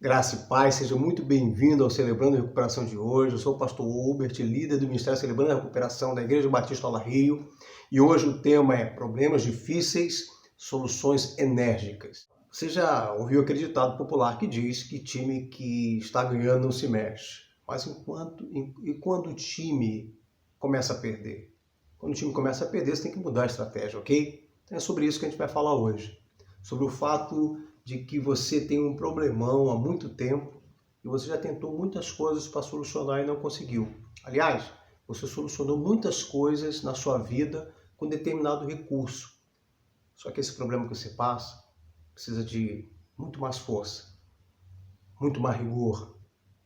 Graça e paz, seja muito bem-vindo ao Celebrando a Recuperação de hoje. Eu sou o pastor Hubert, líder do Ministério Celebrando a Recuperação da Igreja Batista Ola Rio. E hoje o tema é problemas difíceis, soluções enérgicas. Você já ouviu aquele ditado popular que diz que time que está ganhando não se mexe. Mas quando o time começa a perder? Quando o time começa a perder, você tem que mudar a estratégia, ok? Então é sobre isso que a gente vai falar hoje. Sobre o fato de que você tem um problemão há muito tempo e você já tentou muitas coisas para solucionar e não conseguiu. Aliás, você solucionou muitas coisas na sua vida com determinado recurso. Só que esse problema que você passa precisa de muito mais força, muito mais rigor,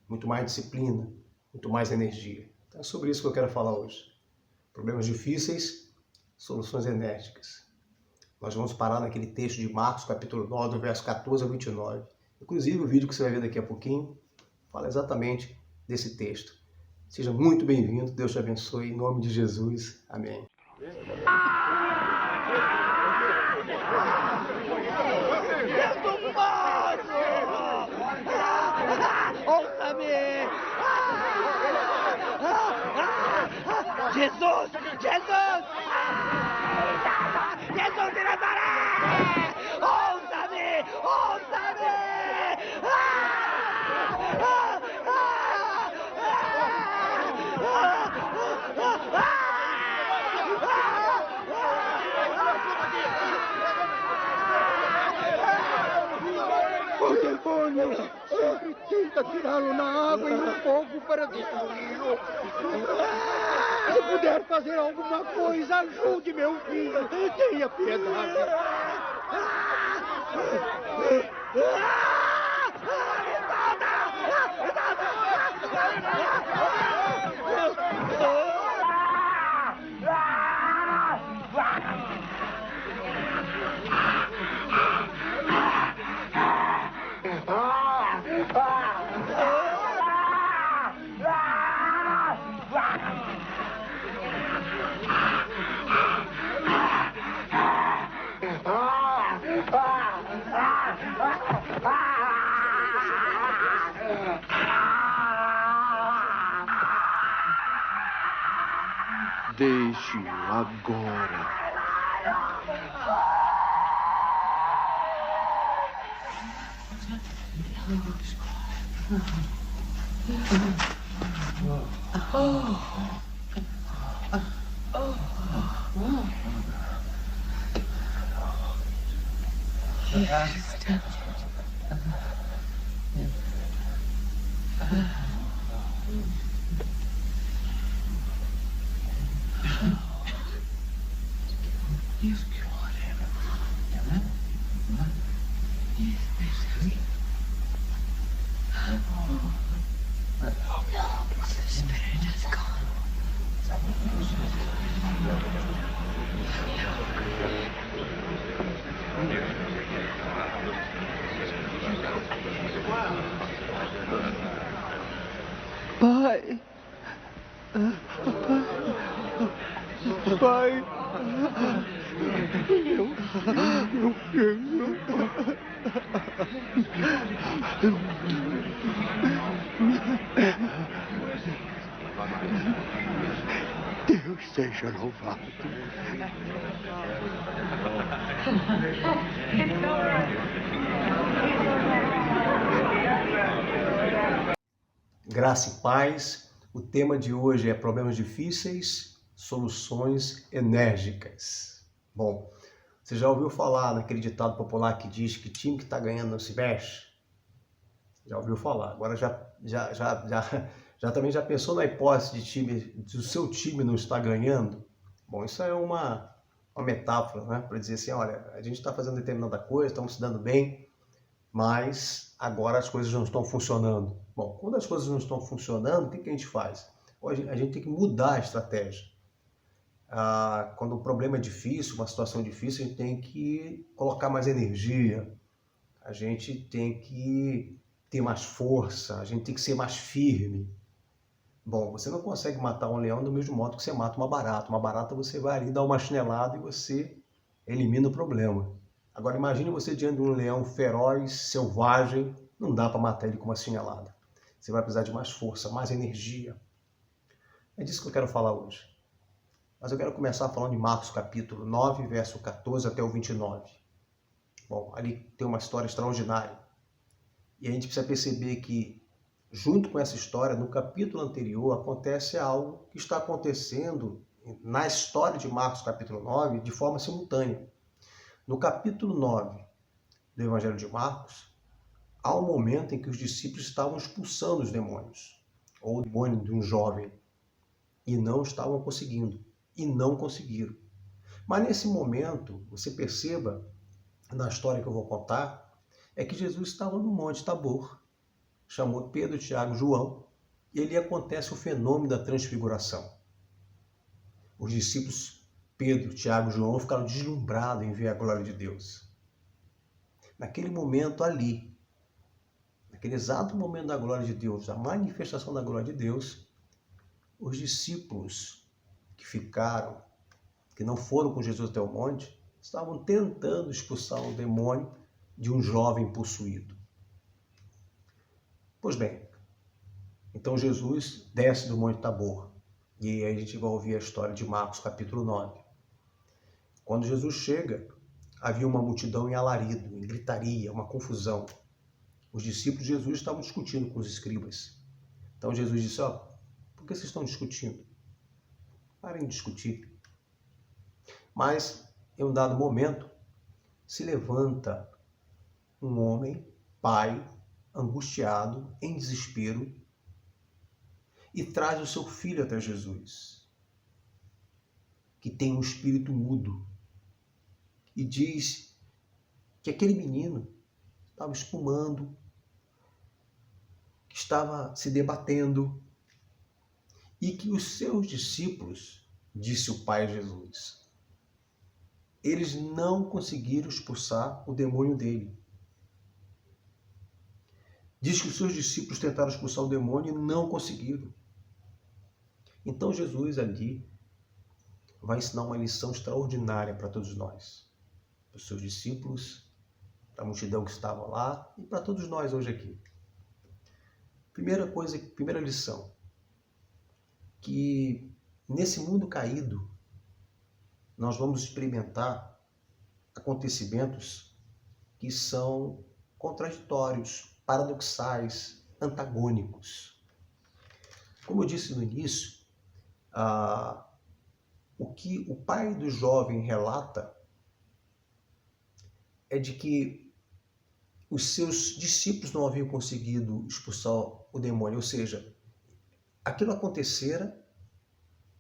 muito mais disciplina, muito mais energia. Então é sobre isso que eu quero falar hoje. Problemas difíceis, soluções enérgicas. Nós vamos parar naquele texto de Marcos, capítulo 9, do verso 14 ao 29. Inclusive, o vídeo que você vai ver daqui a pouquinho fala exatamente desse texto. Seja muito bem-vindo, Deus te abençoe, em nome de Jesus. Amém. Jesus! Jesus! Jesus de Nazaré! Ouça-me! Ouça-me! O demônio sempre tenta tirá-lo na água e no fogo para destruí-lo. Se puder fazer alguma coisa, ajude meu filho. Tenha piedade. Deixe-o agora. Pai. Pai. Meu filho. Deus seja louvado. Graça e paz. O tema de hoje é problemas difíceis, soluções enérgicas. Bom, você já ouviu falar naquele ditado popular que diz que time que está ganhando não se mexe? Já ouviu falar. Agora também já pensou na hipótese de o seu time não estar ganhando? Bom, isso é uma metáfora, né? Para dizer assim, olha, a gente está fazendo determinada coisa, estamos se dando bem, mas agora as coisas não estão funcionando. Bom, quando as coisas não estão funcionando, o que a gente faz? A gente tem que mudar a estratégia. Quando o problema é difícil, uma situação difícil, a gente tem que colocar mais energia, a gente tem que ter mais força, a gente tem que ser mais firme. Bom, você não consegue matar um leão do mesmo modo que você mata uma barata. Uma barata você vai ali dar uma chinelada e você elimina o problema. Agora imagine você diante de um leão feroz, selvagem, Não dá para matar ele com uma chinelada. Você vai precisar de mais força, mais energia. É disso que eu quero falar hoje. Mas eu quero começar falando de Marcos capítulo 9, verso 14 até o 29. Bom, ali tem uma história extraordinária. E a gente precisa perceber que, junto com essa história, no capítulo anterior, acontece algo que está acontecendo na história de Marcos capítulo 9 de forma simultânea. No capítulo 9 do Evangelho de Marcos, há um momento em que os discípulos estavam expulsando os demônios, ou o demônio de um jovem, e não estavam conseguindo, e não conseguiram. Mas nesse momento, você perceba, na história que eu vou contar, é que Jesus estava no Monte Tabor, chamou Pedro, Tiago, João, e ali acontece o fenômeno da transfiguração. Os discípulos Pedro, Tiago e João ficaram deslumbrados em ver a glória de Deus. Naquele momento ali, naquele exato momento da glória de Deus, da manifestação da glória de Deus, os discípulos que ficaram, que não foram com Jesus até o monte, estavam tentando expulsar o demônio de um jovem possuído. Pois bem, então Jesus desce do Monte Tabor, e aí a gente vai ouvir a história de Marcos capítulo 9. Quando Jesus chega, havia uma multidão em alarido, em gritaria, uma confusão. Os discípulos de Jesus estavam discutindo com os escribas. Então Jesus disse, por que vocês estão discutindo? Parem de discutir. Mas, em um dado momento, se levanta um homem, pai, angustiado, em desespero, e traz o seu filho até Jesus, que tem um espírito mudo, e diz que aquele menino estava espumando, que estava se debatendo, e que os seus discípulos, disse o pai Jesus, eles não conseguiram expulsar o demônio dele. Diz que os seus discípulos tentaram expulsar o demônio e não conseguiram. Então Jesus ali vai ensinar uma lição extraordinária para todos nós, para os seus discípulos, para a multidão que estava lá e para todos nós hoje aqui. Primeira lição, que nesse mundo caído nós vamos experimentar acontecimentos que são contraditórios, paradoxais, antagônicos. Como eu disse no início, o que o pai do jovem relata é de que os seus discípulos não haviam conseguido expulsar o demônio, ou seja, aquilo acontecera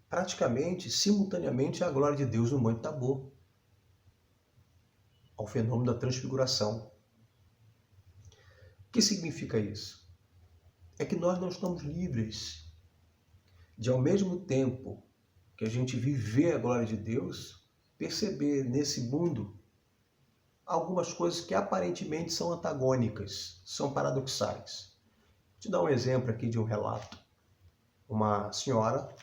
praticamente, simultaneamente, à glória de Deus no Monte Tabor, ao fenômeno da transfiguração. O que significa isso? É que nós não estamos livres de, ao mesmo tempo que a gente viver a glória de Deus, perceber nesse mundo algumas coisas que aparentemente são antagônicas, são paradoxais. Vou te dar um exemplo aqui de um relato. Uma senhora,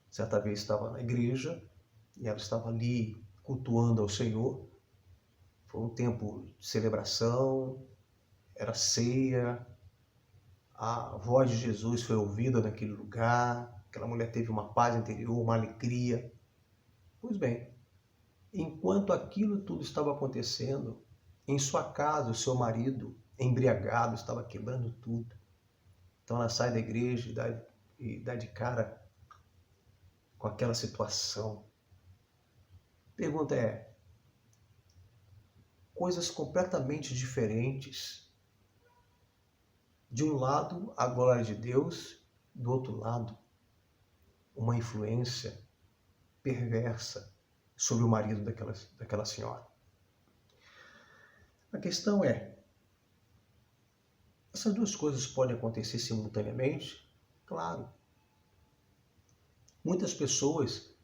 certa vez estava na igreja, e ela estava ali cultuando ao Senhor. Foi um tempo de celebração, era ceia, a voz de Jesus foi ouvida naquele lugar, aquela mulher teve uma paz interior, uma alegria. Pois bem, enquanto aquilo tudo estava acontecendo, em sua casa, o seu marido, embriagado, estava quebrando tudo. Então ela sai da igreja e dá de cara com aquela situação. A pergunta é, coisas completamente diferentes. De um lado, a glória de Deus, do outro lado, uma influência perversa sobre o marido daquela senhora. A questão é, essas duas coisas podem acontecer simultaneamente? Claro. Muitas pessoas,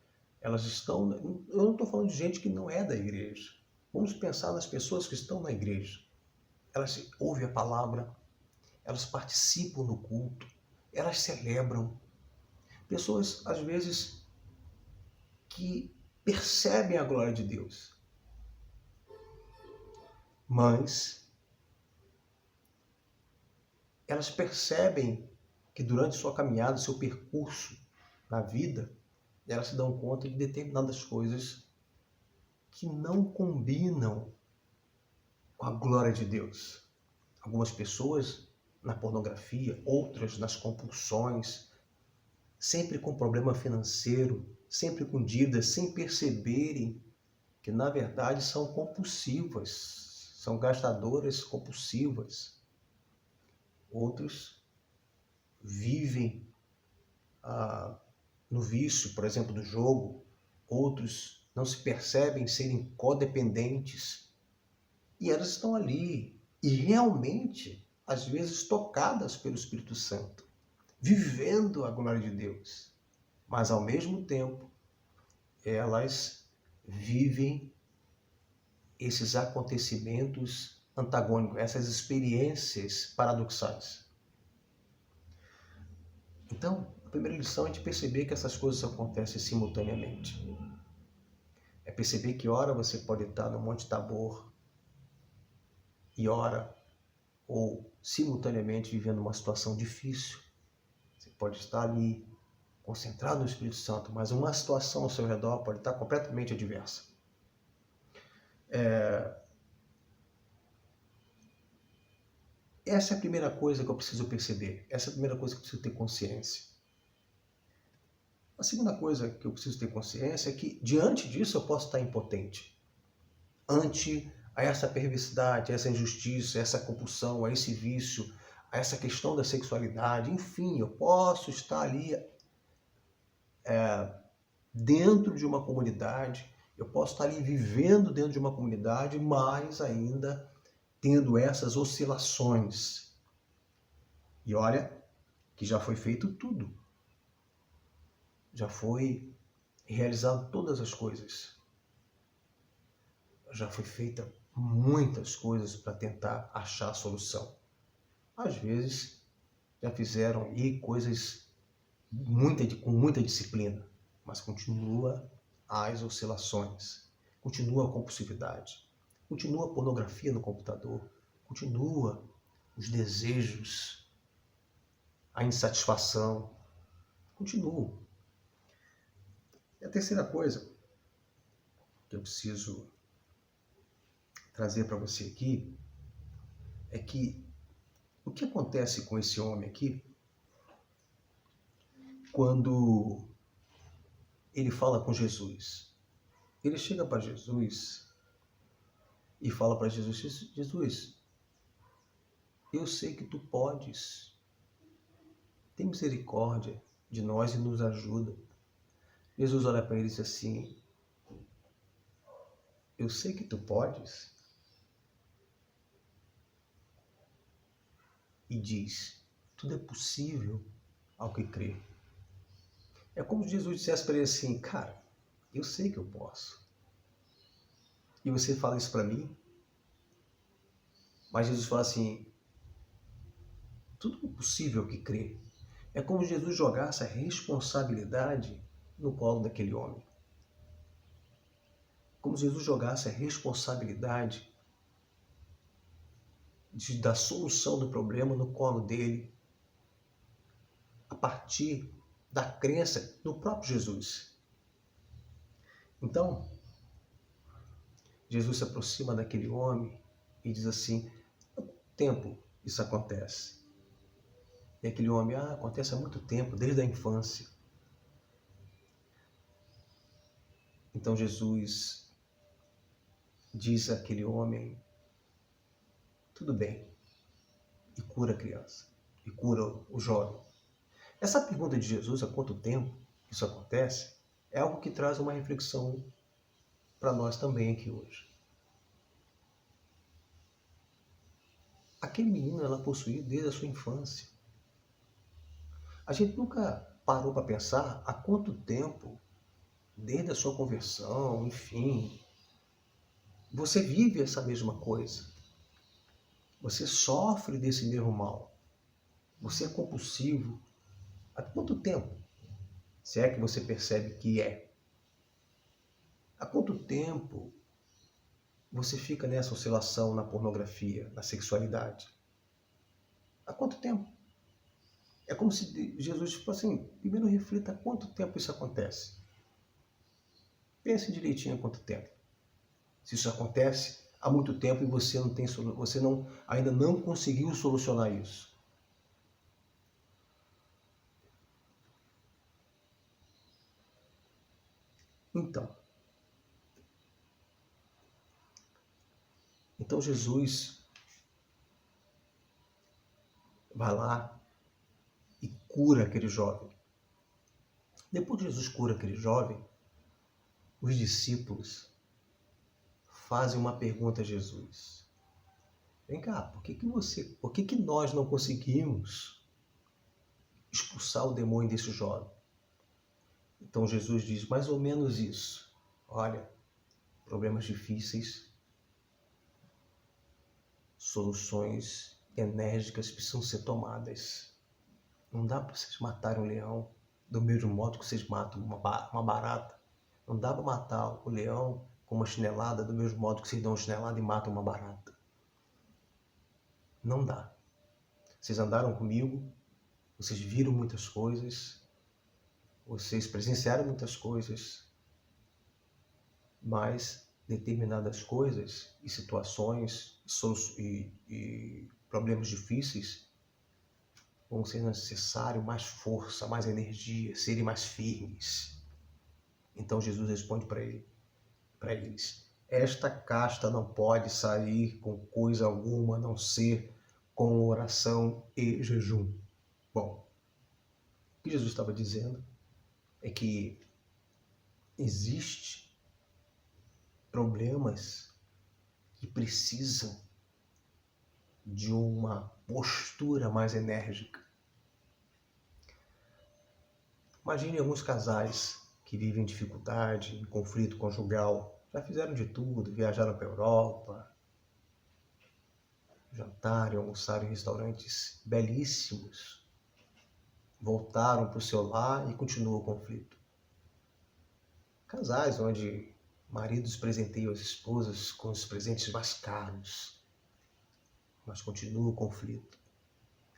elas estão... Eu não estou falando de gente que não é da igreja. Vamos pensar nas pessoas que estão na igreja. Elas ouvem a palavra, elas participam do culto, elas celebram. Pessoas, às vezes, que percebem a glória de Deus. Mas elas percebem que durante sua caminhada, seu percurso na vida, elas se dão conta de determinadas coisas que não combinam com a glória de Deus. Algumas pessoas na pornografia, outras nas compulsões, sempre com problema financeiro, sempre com dívidas, sem perceberem que na verdade são compulsivas, são gastadoras compulsivas. Outros vivem no vício, por exemplo, do jogo. Outros não se percebem serem codependentes. E elas estão ali, e realmente, às vezes, tocadas pelo Espírito Santo, vivendo a glória de Deus. Mas, ao mesmo tempo, elas vivem esses acontecimentos antagônicos, essas experiências paradoxais. Então, a primeira lição é de perceber que essas coisas acontecem simultaneamente. É perceber que ora você pode estar no Monte Tabor e ora ou simultaneamente vivendo uma situação difícil. Você pode estar ali concentrado no Espírito Santo, mas uma situação ao seu redor pode estar completamente adversa. Essa é a primeira coisa que eu preciso perceber. Essa é a primeira coisa que eu preciso ter consciência. A segunda coisa que eu preciso ter consciência é que, diante disso, eu posso estar impotente. Ante a essa perversidade, a essa injustiça, a essa compulsão, a esse vício, a essa questão da sexualidade, enfim, eu posso estar ali dentro de uma comunidade, eu posso estar ali vivendo dentro de uma comunidade, mas ainda tendo essas oscilações. E olha que já foi feito tudo. Já foi realizado todas as coisas. Já foi feita muitas coisas para tentar achar a solução. Às vezes já fizeram aí coisas com muita disciplina, mas continua as oscilações, continua a compulsividade, continua a pornografia no computador, continua os desejos, a insatisfação, continua. E a terceira coisa que eu preciso trazer para você aqui é que o que acontece com esse homem aqui quando ele fala com Jesus? Ele chega para Jesus e fala para Jesus: Jesus, eu sei que tu podes, tem misericórdia de nós e nos ajuda. Jesus olha para ele e diz assim: eu sei que tu podes. E diz: tudo é possível ao que crê. É como se Jesus dissesse para ele assim: cara, eu sei que eu posso. E você fala isso para mim? Mas Jesus fala assim: tudo é possível ao que crê. É como se Jesus jogasse a responsabilidade no colo daquele homem. Como se Jesus jogasse a responsabilidade da solução do problema no colo dele, a partir da crença no próprio Jesus. Então, Jesus se aproxima daquele homem e diz assim: há quanto tempo isso acontece? E aquele homem: acontece há muito tempo, desde a infância. Então Jesus diz àquele homem: tudo bem, e cura a criança, e cura o jovem. Essa pergunta de Jesus, há quanto tempo isso acontece, é algo que traz uma reflexão para nós também aqui hoje. Aquele menino ela possuía desde a sua infância. A gente nunca parou para pensar há quanto tempo, desde a sua conversão, enfim, você vive essa mesma coisa. Você sofre desse mesmo mal. Você é compulsivo. Há quanto tempo? Se é que você percebe que é. Há quanto tempo você fica nessa oscilação na pornografia, na sexualidade? Há quanto tempo? É como se Jesus falou assim, primeiro reflita há quanto tempo isso acontece. Pense direitinho há quanto tempo. Se isso acontece há muito tempo e você ainda não conseguiu solucionar isso. Então Jesus vai lá e cura aquele jovem. Depois que Jesus cura aquele jovem, os discípulos fazem uma pergunta a Jesus. Vem cá, por que nós não conseguimos expulsar o demônio desse jovem? Então Jesus diz mais ou menos isso. Olha, problemas difíceis, soluções enérgicas precisam ser tomadas. Não dá para vocês matarem um leão do mesmo modo que vocês matam uma barata. Não dá para matar o leão com uma chinelada do mesmo modo que vocês dão uma chinelada e matam uma barata. Não dá. Vocês andaram comigo, vocês viram muitas coisas, vocês presenciaram muitas coisas, mas determinadas coisas e situações e problemas difíceis vão ser necessário mais força, mais energia, serem mais firmes. Então Jesus responde para eles: esta casta não pode sair com coisa alguma a não ser com oração e jejum. Bom, o que Jesus estava dizendo é que existem problemas que precisam de uma postura mais enérgica. Imagine alguns casais que vivem dificuldade, em conflito conjugal, já fizeram de tudo, viajaram para a Europa, jantaram, almoçaram em restaurantes belíssimos, voltaram para o seu lar e continua o conflito. Casais onde maridos presenteiam as esposas com os presentes mais caros, mas continua o conflito.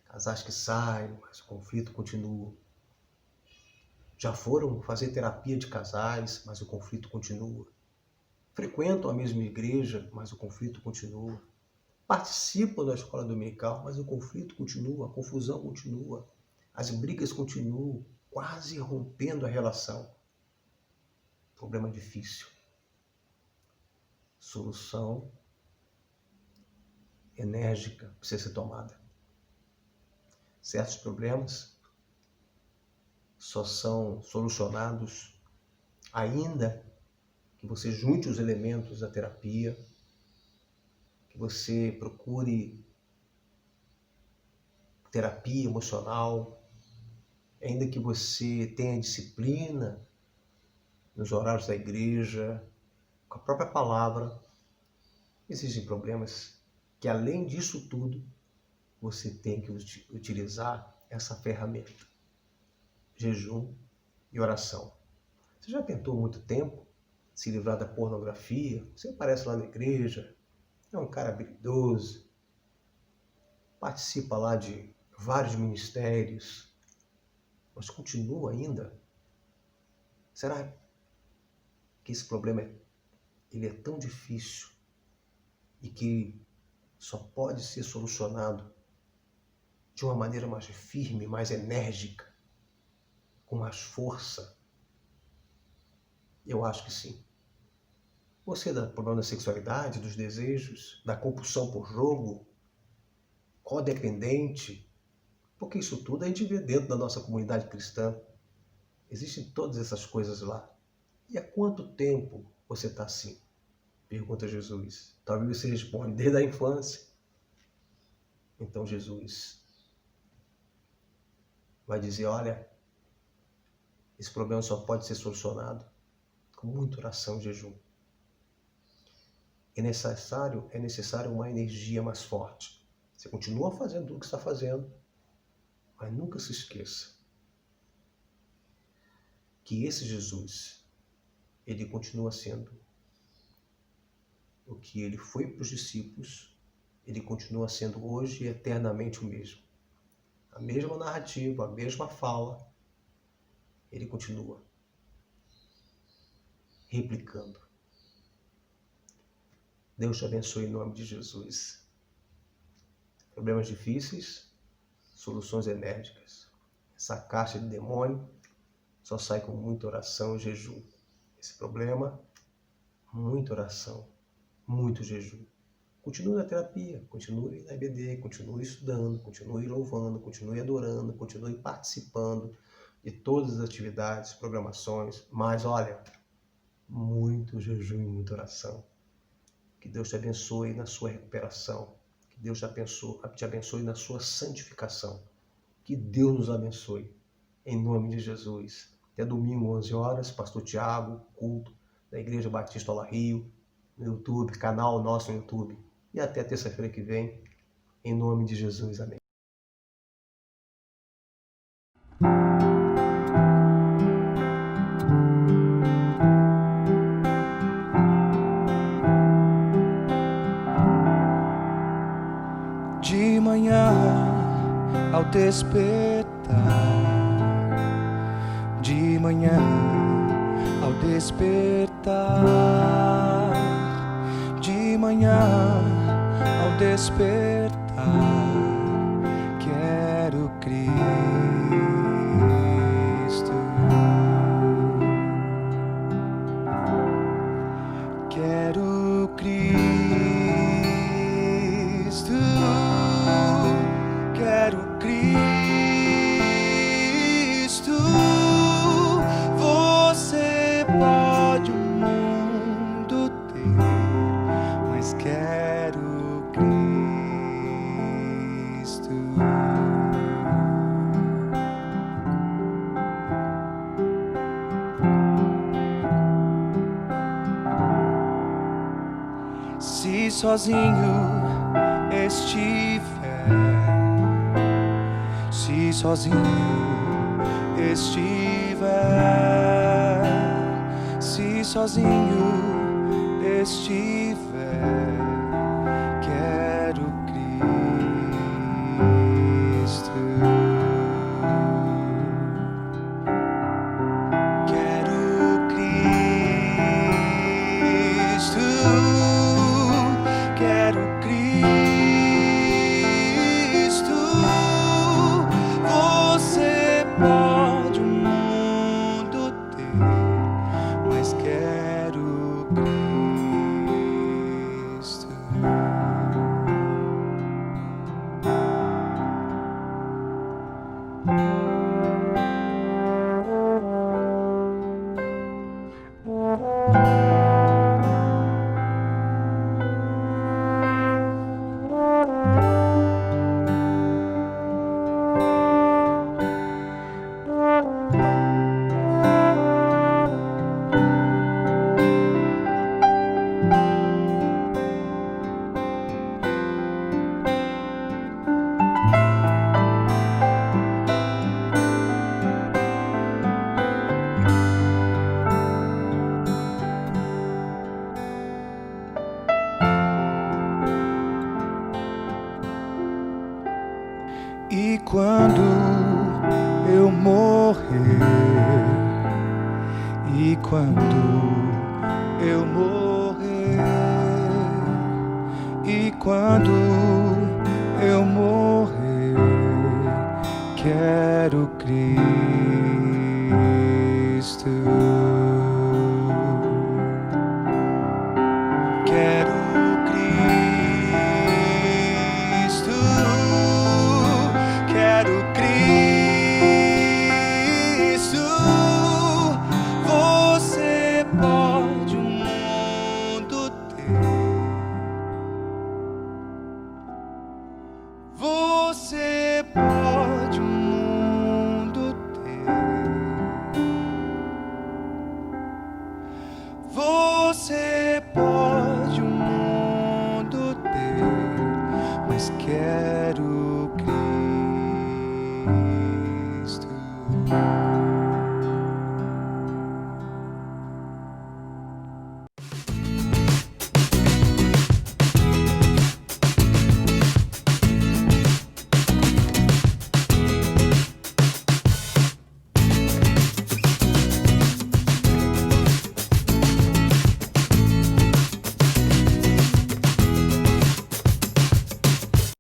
Casais que saem, mas o conflito continua. Já foram fazer terapia de casais, mas o conflito continua. Frequentam a mesma igreja, mas o conflito continua. Participam da escola dominical, mas o conflito continua, a confusão continua. As brigas continuam, quase rompendo a relação. Problema difícil. Solução enérgica precisa ser tomada. Certos problemas só são solucionados ainda que você junte os elementos da terapia, que você procure terapia emocional, ainda que você tenha disciplina nos horários da igreja, com a própria palavra. Existem problemas que, além disso tudo, você tem que utilizar essa ferramenta: jejum e oração. Você já tentou muito tempo se livrar da pornografia? Você aparece lá na igreja, é um cara habilidoso, participa lá de vários ministérios, mas continua ainda? Será que esse problema ele é tão difícil e que só pode ser solucionado de uma maneira mais firme, mais enérgica, com mais força? Eu acho que sim. Você dá problema da sexualidade, dos desejos, da compulsão por jogo, codependente, porque isso tudo a gente vê dentro da nossa comunidade cristã. Existem todas essas coisas lá. E há quanto tempo você está assim? Pergunta Jesus. Talvez você responda: desde a infância. Então Jesus vai dizer: olha, esse problema só pode ser solucionado com muita oração e jejum. É necessário uma energia mais forte. Você continua fazendo tudo o que está fazendo, mas nunca se esqueça que esse Jesus, ele continua sendo o que ele foi para os discípulos, ele continua sendo hoje e eternamente o mesmo. a mesma narrativa, a mesma fala, ele continua replicando. Deus te abençoe em nome de Jesus. Problemas difíceis, soluções enérgicas. Essa caixa de demônio só sai com muita oração e jejum. Esse problema, muita oração, muito jejum. Continue na terapia, continue na EBD, continue estudando, continue louvando, continue adorando, continue participando de todas as atividades, programações. Mas olha, muito jejum e muita oração. Que Deus te abençoe na sua recuperação. Que Deus te abençoe na sua santificação. Que Deus nos abençoe. Em nome de Jesus. Até domingo, 11 horas, Pastor Tiago, culto da Igreja Batista Ola Rio, no YouTube, canal nosso no YouTube. E até terça-feira que vem, em nome de Jesus. Amém. De manhã ao despertar, de manhã ao despertar, de manhã ao despertar, quero Cristo, quero Cristo, quero Cristo. Você pode o mundo ter, mas quero Cristo. Se sozinho estiver, se sozinho estiver, se sozinho estiver, quero Cristo, quero Cristo, quero Cristo. Você pode o mundo ter, mas quero Cristo. E quando eu morrer, e quando eu morrer, e quando eu morrer, quero Cristo, quero Cristo, quero Cristo. Você pode o mundo ter, você pode